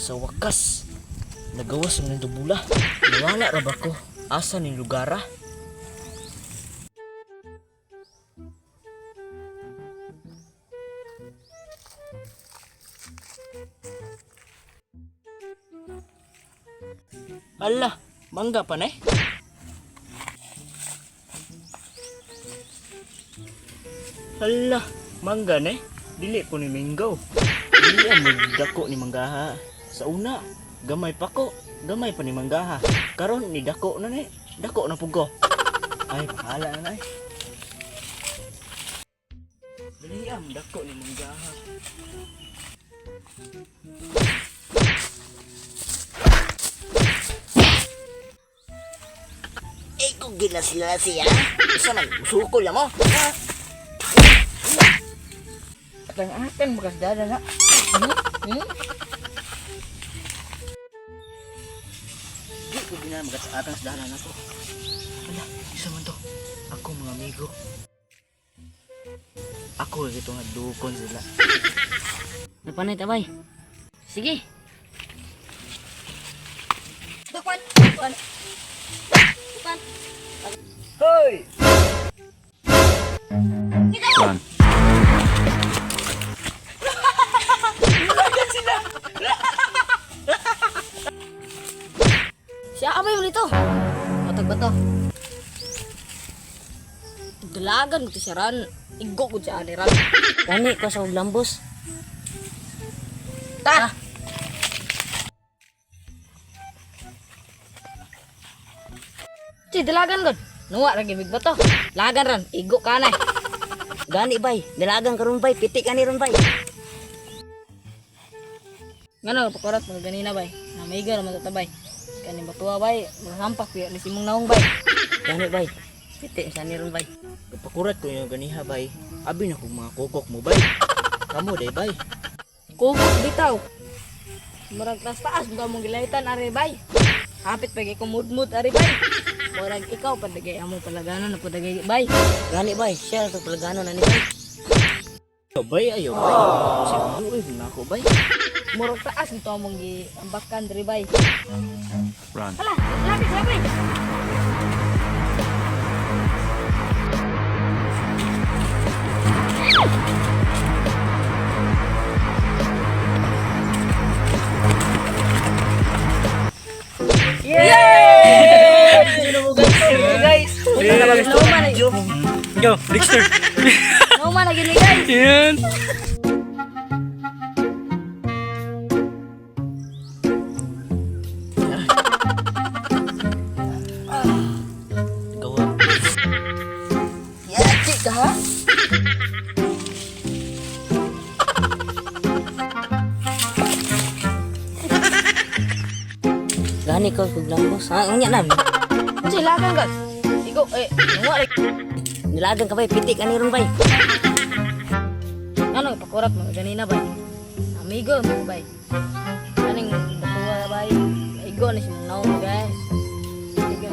Sa wakas, nagawas ng dubula. Nawala ra ba ko? Asa ni lugara? Ala, mangga pa na eh. Hala, mangga na eh. Dili po ni Minggaw. Dili ang magdako ni manggaha. Sa una, gamay pa ko. Gamay pa ni manggaha. Karon ni dako na ni. Dako na pugo. Ay, pahala na na eh. Dili ang dako ni manggaha. Eh, kung gilas-lasi ha? Isa man, sukol na mo. Atang-atang makas dada na. Di ko gina makas atang sa dada na to. Ala, isa man to. Ako mga amigo. Ako ito nga dukon sila. Napanay tabay. Sige. Dupan! Dupan! Dupan! Hoy! Run. Siya abay mo dito. Matag ba to? Dalagan mo to siya ran. Igo ko siya ani ran. Gani ko sa lambos. Ta! Si dalagan gud. Nuwa ra gibig ba to? Lagan ran, igo ka na. Gani bay, dalagang karon bay, pitik ka ni ron bay. Ngano pakurat mo ganina bay. Namiga ra man tatabay. Kani batuwa bay, masampak piya ni simong naong bay. Gani bay, pitik sa ni ron bay. Pakurat ko yung ganiha bay. Abi na kong mga kukok mo bay. Kamu day bay. Kukot bitaw. Murag taas mo mong gilaytan ari bay. Hapit pagi ko mudmud ari bay. Murag ikaw padagay amo palaganon na padagay bay. Gani bay, siya ito palagano na ni bay. Bay ayo bay. Siguro na ako bay. Murag taas nito among giambakan diri bay. Run. Hala, lapit lapit. Guys! Nauman lagi. Go, Dexter. Nauman lagi ni guys. Yan. Gawa. Ya, cik ka ha? Gani ko kog lambos. Ha, unya na. Si lagan gud. Igo nuwa lagi. Nilagang ka bay, pitik ka ni ron bay. Ano pakurat mo ganina bay. Amigo mo bay. Kaning batuwa bay. Igo na si naong guys. Sige.